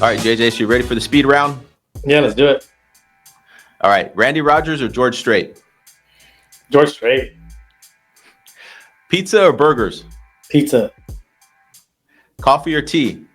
All right, JJ, so you ready for the speed round? Yeah, let's do it. All right, Randy Rogers or George Strait? George Strait. Pizza or burgers? Pizza. Coffee or tea?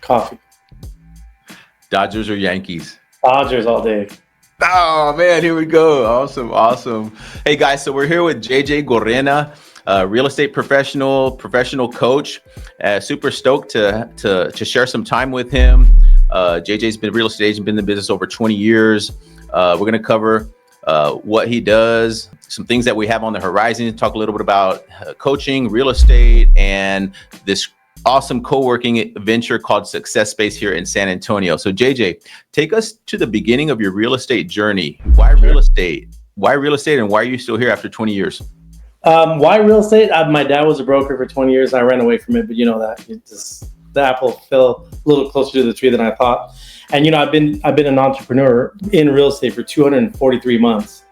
Coffee. Dodgers or Yankees? Dodgers all day. Oh man, here we go. Awesome. Hey guys, so we're here with JJ Gorena, real estate professional coach. Super stoked to share some time with him. JJ's been a real estate agent, been in the business over 20 years. We're going to cover what he does, some things that we have on the horizon, talk a little bit about coaching, real estate, and this awesome co-working venture called Success Space here in San Antonio. So JJ, take us to the beginning of your real estate journey. Why real estate? Why real estate, and why are you still here after 20 years? Why real estate? My dad was a broker for 20 years. And I ran away from it, but you know that the apple fell a little closer to the tree than I thought. And I've been an entrepreneur in real estate for 243 months.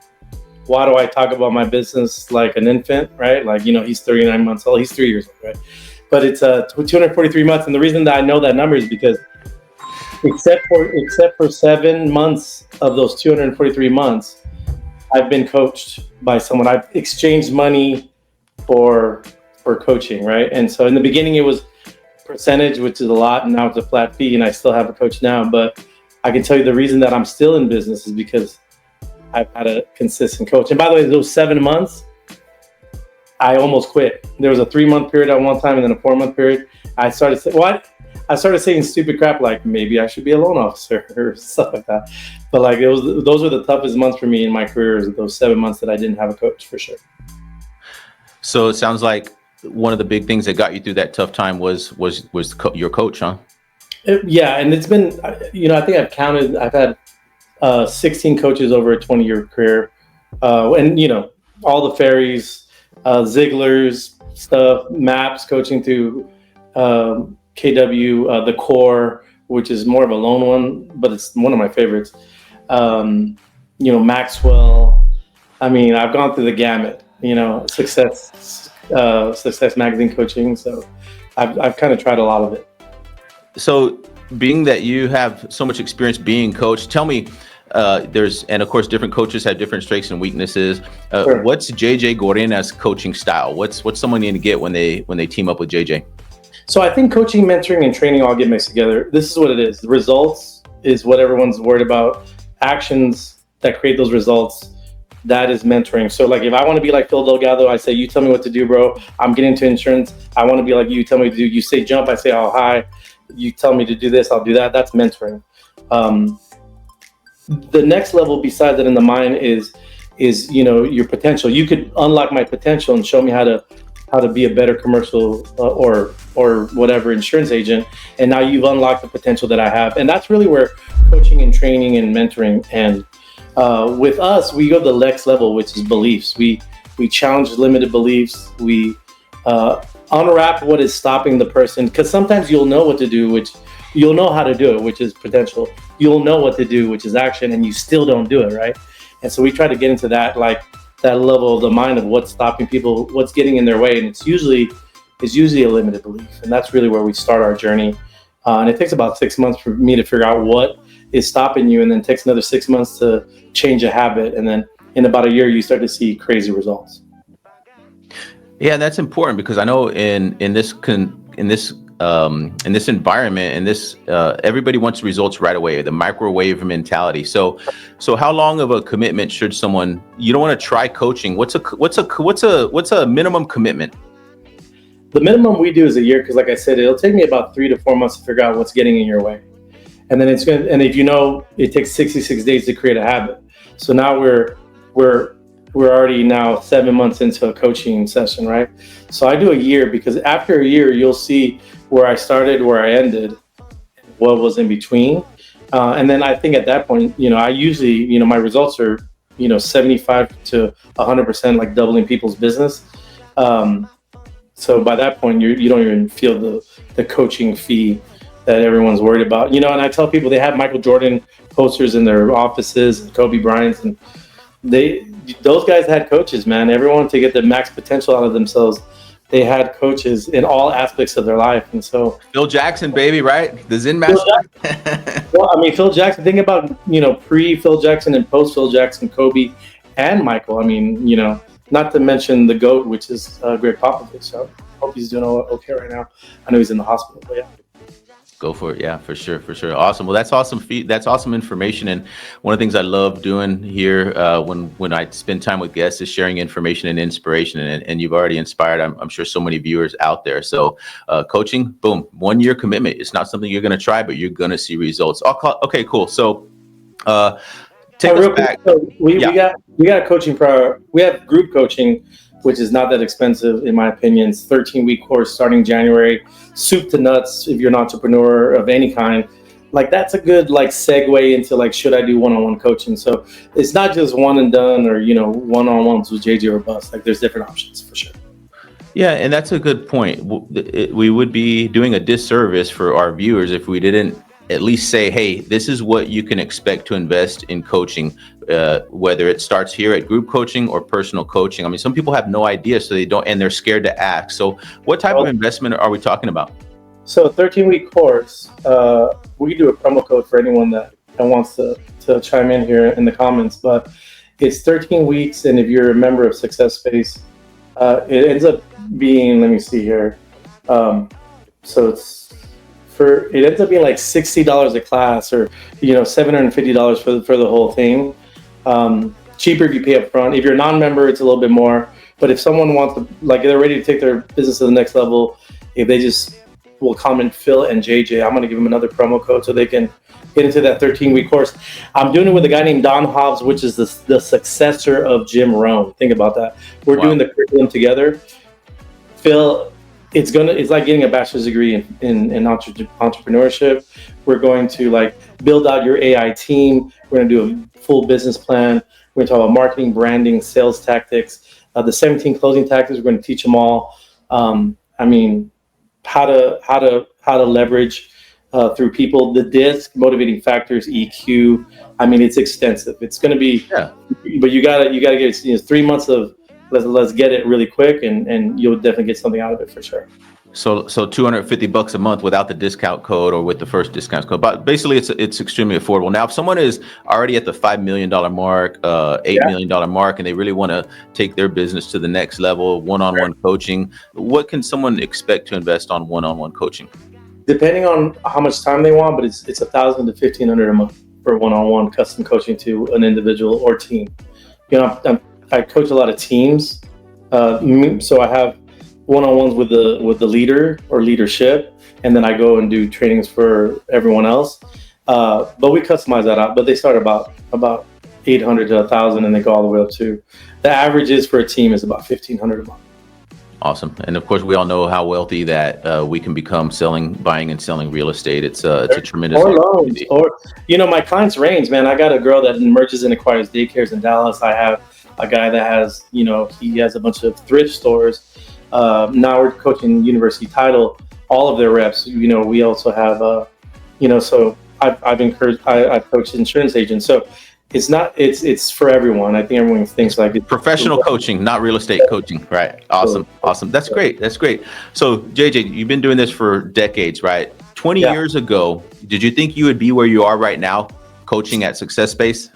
Why do I talk about my business like an infant, right? Like, he's 39 months old. He's 3 years old, right? But it's 243 months. And the reason that I know that number is because except for 7 months of those 243 months, I've been coached by someone. I've exchanged money for coaching, right? And so in the beginning, it was percentage, which is a lot, and now it's a flat fee, and I still have a coach now. But I can tell you the reason that I'm still in business is because I've had a consistent coach. And by the way, those 7 months, I almost quit. There was a 3-month period at one time and then a 4-month period. I started saying stupid crap like maybe I should be a loan officer or stuff like that. But like those were the toughest months for me in my career, those 7 months that I didn't have a coach, for sure. So it sounds like one of the big things that got you through that tough time was your coach, huh? Yeah, and it's been, I think I've had 16 coaches over a 20-year career, and all the fairies, Ziegler's stuff, MAPS coaching through KW, the core, which is more of a loan one, but it's one of my favorites. Maxwell. I mean, I've gone through the gamut. Success Magazine coaching. So I've kind of tried a lot of it. So being that you have so much experience being coached, tell me, and of course, different coaches have different strengths and weaknesses. Sure. What's JJ Gorena's coaching style? What's someone need to get when they team up with JJ? So I think coaching, mentoring, and training all get mixed together. This is what it is. The results is what everyone's worried about. Actions that create those results, that is mentoring. So like if I want to be like Phil Delgado, I say, you tell me what to do, bro. I'm getting into insurance. I want to be like you. Tell me to do. You say jump, I say, oh, hi. You tell me to do this, I'll do that. That's mentoring. The next level besides that in the mind is your potential. You could unlock my potential and show me how to be a better commercial or whatever insurance agent. And now you've unlocked the potential that I have. And that's really where coaching and training and mentoring and with us, we go to the next level, which is beliefs. We challenge limited beliefs. We unwrap what is stopping the person, because sometimes you'll know what to do, which you'll know how to do it, which is potential. You'll know what to do, which is action, and you still don't do it, right? And so we try to get into that level of the mind of what's stopping people, what's getting in their way, and it's usually a limited belief, and that's really where we start our journey. And it takes about 6 months for me to figure out what is stopping you, and then it takes another 6 months to change a habit, and then in about a year you start to see crazy results. Yeah, that's important, because I know in this environment, everybody wants results right away, the microwave mentality. So how long of a commitment should someone? You don't want to try coaching. What's a minimum commitment? The minimum we do is a year, because like I said, it'll take me about 3 to 4 months to figure out what's getting in your way. And then and if it takes 66 days to create a habit. So now we're already now 7 months into a coaching session, right? So I do a year, because after a year, you'll see where I started, where I ended, what was in between. And then I think at that point, I usually, my results are, 75 to 100%, like doubling people's business. So by that point, you don't even feel the coaching fee that everyone's worried about. And I tell people they have Michael Jordan posters in their offices and Kobe Bryant's, and those guys had coaches, man. Everyone to get the max potential out of themselves, they had coaches in all aspects of their life. And so Phil Jackson, baby, right? The Zen Master. well, I mean, Phil Jackson, think about, pre Phil Jackson and post Phil Jackson, Kobe and Michael. I mean, not to mention the GOAT, which is Greg Popovich. So I hope he's doing okay right now. I know he's in the hospital, but yeah. Go for it. Yeah, for sure. Awesome. Well, that's awesome. That's awesome information. And one of the things I love doing here when I spend time with guests is sharing information and inspiration. And you've already inspired, I'm sure, so many viewers out there. So coaching, boom, 1 year commitment. It's not something you're going to try, but you're going to see results. Okay, cool. So take us back. So we got a coaching we have group coaching, which is not that expensive, in my opinion. It's 13-week course starting January, soup to nuts. If you're an entrepreneur of any kind, like that's a good segue into should I do one-on-one coaching? So it's not just one and done or one-on-ones with JJ or bust. There's different options for sure. Yeah, and that's a good point. We would be doing a disservice for our viewers if we didn't at least say, hey, this is what you can expect to invest in coaching, whether it starts here at group coaching or personal coaching. I mean, some people have no idea, so they don't, and they're scared to ask. So what type of investment are we talking about? So 13-week course, we can do a promo code for anyone that wants to chime in here in the comments, but it's 13 weeks. And if you're a member of Success Space, it ends up being, let me see here. So it ends up being $60 a class, or $750 for the whole thing. Cheaper if you pay up front. If you're a non-member, it's a little bit more. But if someone wants to, they're ready to take their business to the next level, if they just will comment Phil and JJ, I'm going to give them another promo code so they can get into that 13-week course. I'm doing it with a guy named Don Hobbs, which is the successor of Jim Rohn. Think about that. We're doing the curriculum together. Phil, it's like getting a bachelor's degree in entrepreneurship. We're going to build out your AI team. We're going to do a full business plan. We're going to talk about marketing, branding, sales tactics, the 17 closing tactics. We're going to teach them all. How to leverage through people, the DISC, motivating factors, EQ. It's extensive. It's going to be, but you gotta get 3 months of let's get it really quick, and you'll definitely get something out of it for sure. So $250 a month without the discount code or with the first discount code. But basically, it's extremely affordable. Now, if someone is already at the $5 million mark, $8 million mark, and they really want to take their business to the next level, one-on-one coaching, what can someone expect to invest on one-on-one coaching? Depending on how much time they want, but it's $1,000 to $1,500 a month for one-on-one custom coaching to an individual or team. I coach a lot of teams, so I have one-on-ones with the leader or leadership, and then I go and do trainings for everyone else. But we customize that out. But they start about $800 to $1,000, and they go all the way up to the average is for a team is about $1,500 a month. Awesome. And of course, we all know how wealthy that we can become buying and selling real estate. It's a tremendous. Or loans, or my clients range, man. I got a girl that merges and acquires daycares in Dallas. I have a guy that has, he has a bunch of thrift stores. Now we're coaching University Title, all of their reps. We also have, so I've coached insurance agents. So it's for everyone. I think everyone thinks it's professional coaching, not real estate coaching. Right. Awesome. That's great. So JJ, you've been doing this for decades, right? 20 years ago, did you think you would be where you are right now, coaching at Success Space?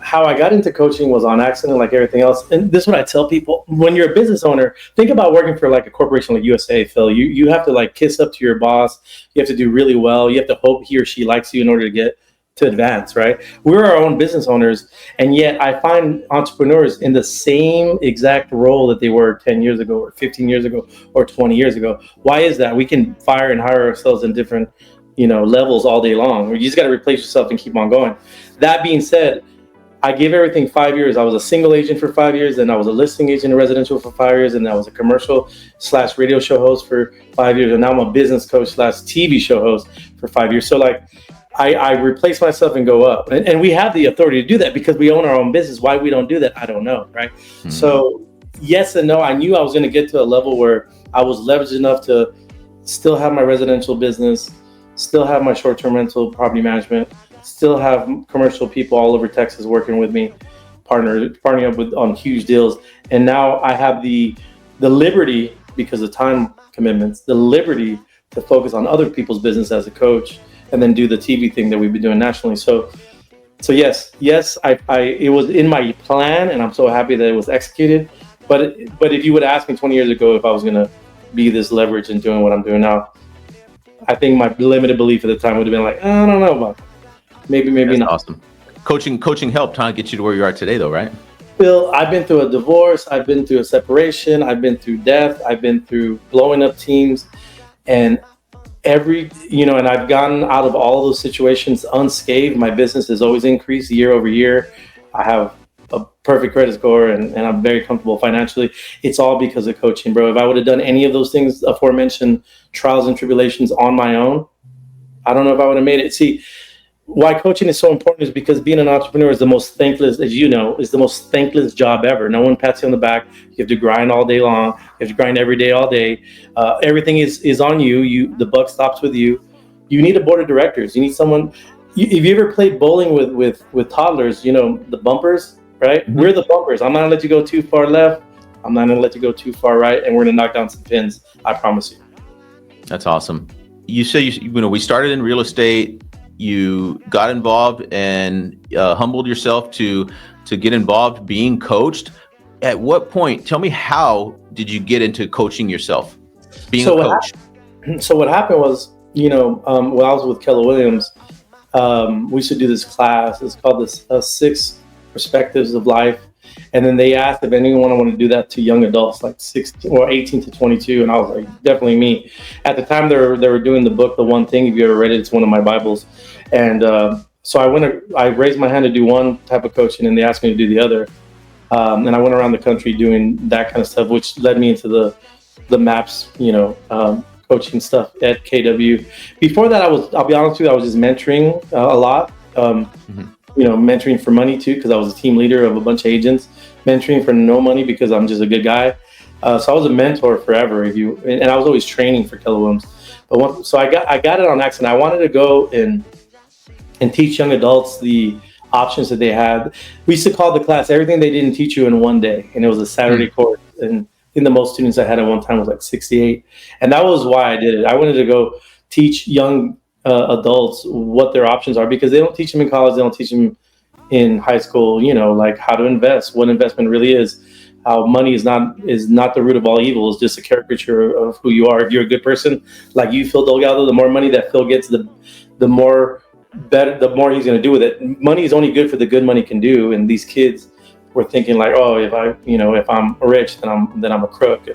How I got into coaching was on accident, like everything else. And this is what I tell people: when you're a business owner, think about working for a corporation like USA, Phil. You have to kiss up to your boss. You have to do really well. You have to hope he or she likes you in order to get to advance, right? We're our own business owners, and yet I find entrepreneurs in the same exact role that they were 10 years ago or 15 years ago or 20 years ago. Why is that? We can fire and hire ourselves in different levels all day long. You just got to replace yourself and keep on going. That being said, I gave everything 5 years. I was a single agent for 5 years, then I was a listing agent in residential for 5 years, and I was a commercial/radio show host for 5 years, and now I'm a business coach/TV show host for 5 years. So I replace myself and go up, and we have the authority to do that because we own our own business. Why we don't do that, I don't know, right? Mm-hmm. So yes and no. I knew I was going to get to a level where I was leveraged enough to still have my residential business, still have my short-term rental property management, still have commercial people all over Texas working with me, partnering up on huge deals. And now I have the the liberty, because of time commitments, the liberty to focus on other people's business as a coach, and then do the TV thing that we've been doing nationally. So yes, it was in my plan, and I'm so happy that it was executed. But if you would ask me 20 years ago if I was going to be this leverage in doing what I'm doing now, I think my limited belief at the time would have been like, I don't know about that. Maybe That's not. Awesome. Coaching helped get you to where you are today, though, right? Bill, I've been through a divorce. I've been through a separation. I've been through death. I've been through blowing up teams, and and I've gotten out of all those situations unscathed. My business has always increased year over year. I have a perfect credit score, and I'm very comfortable financially. It's all because of coaching, bro. If I would have done any of those things, aforementioned trials and tribulations on my own, I don't know if I would have made it. See, why coaching is so important is because being an entrepreneur is the most thankless, as you know, is the most thankless job ever. No one pats you on the back. You have to grind all day long. You have to grind every day, all day. Everything is on you. The buck stops with you. You need a board of directors. You need someone. If you ever played bowling with toddlers, the bumpers, right? Mm-hmm. We're the bumpers. I'm not gonna let you go too far left. I'm not gonna let you go too far right, and we're gonna knock down some pins. I promise you. That's awesome. You say we started in real estate. You got involved and humbled yourself to get involved being coached. At what point? Tell me, how did you get into coaching yourself, being a coach? So what happened was, when I was with Keller Williams, we used to do this class. It's called the 6 Perspectives of Life. And then they asked if anyone wanted to do that to young adults, like 16 or 18 to 22. And I was like, definitely me. At the time, they were doing the book, The One Thing. If you ever read it, it's one of my Bibles. And so I raised my hand to do one type of coaching, and they asked me to do the other. And I went around the country doing that kind of stuff, which led me into the MAPS, coaching stuff at KW. Before that, I'll be honest with you, I was just mentoring a lot. Mentoring for money too, because I was a team leader of a bunch of agents. Mentoring for no money because I'm just a good guy. So I was a mentor forever. And I was always training for Keller Williams. So I got it on accident. I wanted to go and teach young adults the options that they had. We used to call the class Everything They Didn't Teach You in One Day, and it was a Saturday course. And I think the most students I had at one time was like 68, and that was why I did it. I wanted to go teach young adults what their options are, because they don't teach them in college, they don't teach them in high school, like how to invest, what investment really is, how money is not the root of all evil. It's just a caricature of who you are. If you're a good person, like you, Phil Delgado, the more money that Phil gets, the more better, the more he's going to do with it. Money is only good for the good money can do. And these kids were thinking like, oh, if I'm rich, then I'm a crook,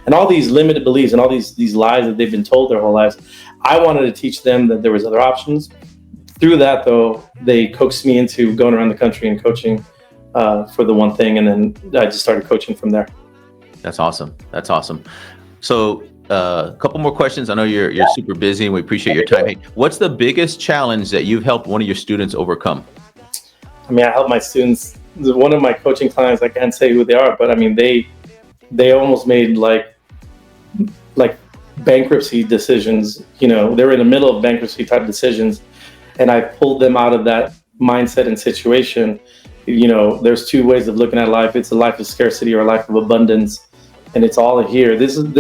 and all these limited beliefs and all these lies that they've been told their whole lives. I wanted to teach them that there was other options. Through that, though, they coaxed me into going around the country and coaching for The One Thing, and then I just started coaching from there. That's awesome. So a couple more questions. I know you're super busy, and we appreciate your time. Hey, what's the biggest challenge that you've helped one of your students overcome? I help my students. One of my coaching clients, I can't say who they are, but they almost made like bankruptcy decisions. They were in the middle of bankruptcy type decisions, and I pulled them out of that mindset and situation. There's 2 ways of looking at life. It's a life of scarcity or a life of abundance, and it's all here. This is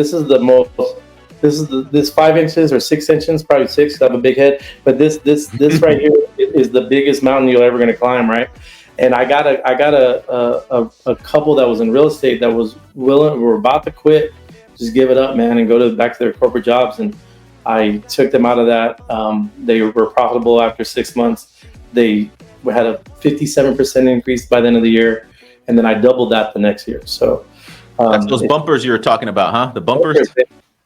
this 5 inches or 6 inches, probably 6. 'Cause I have a big head, but this right here is the biggest mountain you're ever going to climb, right? And I got a couple that was in real estate that were about to quit, just give it up, man, and go back to their corporate jobs. And I took them out of that. They were profitable after 6 months. They had a 57% increase by the end of the year, and then I doubled that the next year. So that's those bumpers you were talking about, huh? The bumpers.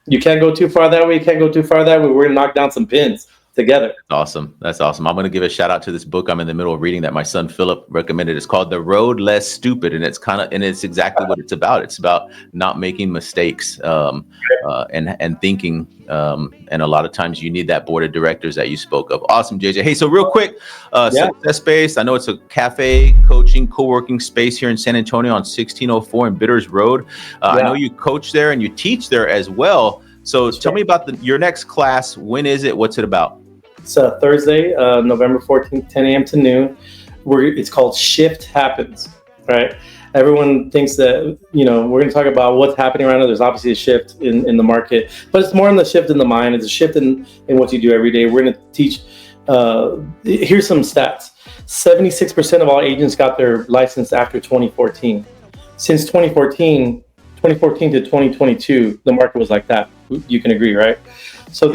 You can't go too far that way. You can't go too far that way. We're gonna knock down some pins together. Awesome. That's awesome. I'm going to give a shout out to this book I'm in the middle of reading that my son Philip recommended. It's called The Road Less Stupid, and it's exactly what it's about. It's about not making mistakes and thinking. And a lot of times you need that board of directors that you spoke of. Awesome, JJ. Hey, so real quick, Success Space. I know it's a cafe, coaching, co-working space here in San Antonio on 1604 in Bitters Road. I know you coach there and you teach there as well. So tell me about your next class. When is it? What's it about? It's Thursday, November 14th, 10 a.m. to noon. It's called Shift Happens. right? Everyone thinks that, we're going to talk about what's happening right now. There's obviously a shift in the market, but it's more than the shift in the mind. It's a shift in what you do every day. We're going to teach. Here's some stats. 76% of all agents got their license after 2014. Since 2014 to 2022, the market was like that. You can agree, right? So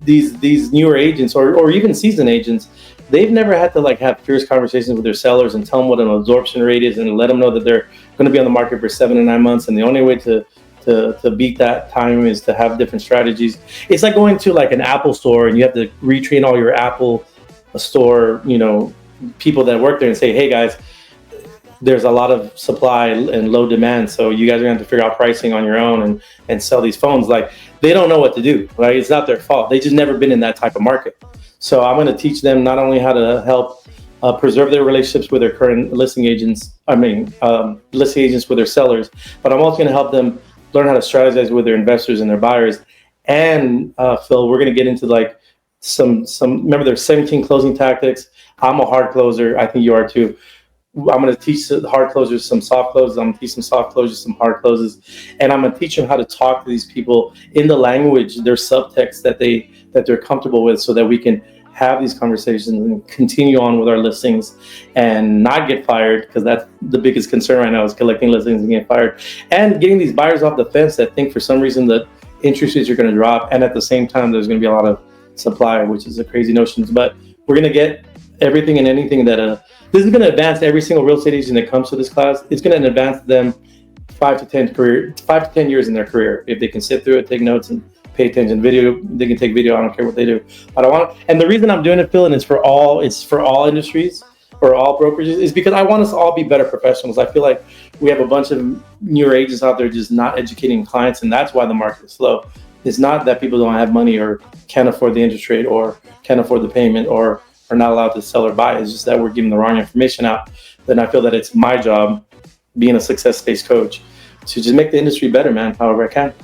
these newer agents or even seasoned agents, they've never had to like have fierce conversations with their sellers and tell them what an absorption rate is and let them know that they're going to be on the market for 7 to 9 months. And the only way to beat that time is to have different strategies. It's like going to like an Apple store and you have to retrain all your Apple store, people that work there and say, hey guys, there's a lot of supply and low demand. So you guys are going to have to figure out pricing on your own and sell these phones. Like they don't know what to do, right? It's not their fault. They just never been in that type of market. So I'm going to teach them not only how to help preserve their relationships with their current listing agents, listing agents with their sellers, but I'm also going to help them learn how to strategize with their investors and their buyers. And Phil, we're going to get into like some, remember there's 17 closing tactics. I'm a hard closer. I think you are too. I'm going to teach the hard closers some soft closes. I'm going to teach some soft closers some hard closes, and I'm going to teach them how to talk to these people in the language, their subtext that they're comfortable with, so that we can have these conversations and continue on with our listings and not get fired, because that's the biggest concern right now is collecting listings and getting fired, and getting these buyers off the fence that think for some reason that interest rates are going to drop, and at the same time there's going to be a lot of supply, which is a crazy notion. But we're going to get everything and anything that this is going to advance every single real estate agent that comes to this class. It's going to advance them 5 to 10 years in their career if they can sit through it, take notes, and pay attention. Video, they can take video. I don't care what they do. But I want, and the reason I'm doing it, Phil, and it's for all industries or all brokerages, is because I want us to all be better professionals. I feel like we have a bunch of newer agents out there just not educating clients, and that's why the market is slow. It's not that people don't have money or can't afford the interest rate or can't afford the payment or are not allowed to sell or buy. It's just that we're giving the wrong information out. Then I feel that it's my job, being a success-based coach, to just make the industry better, man, however I can.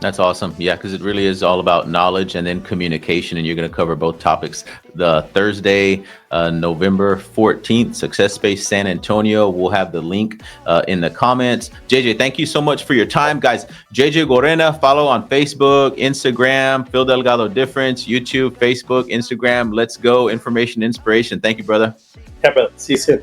That's awesome. Yeah, because it really is all about knowledge and then communication, and you're going to cover both topics. The Thursday, November 14th, Success Space San Antonio. We'll have the link in the comments. JJ, thank you so much for your time, guys. JJ Gorena, follow on Facebook, Instagram, Phil Delgado Difference, YouTube, Facebook, Instagram. Let's go. Information, inspiration. Thank you, brother. Yeah, brother. See you soon.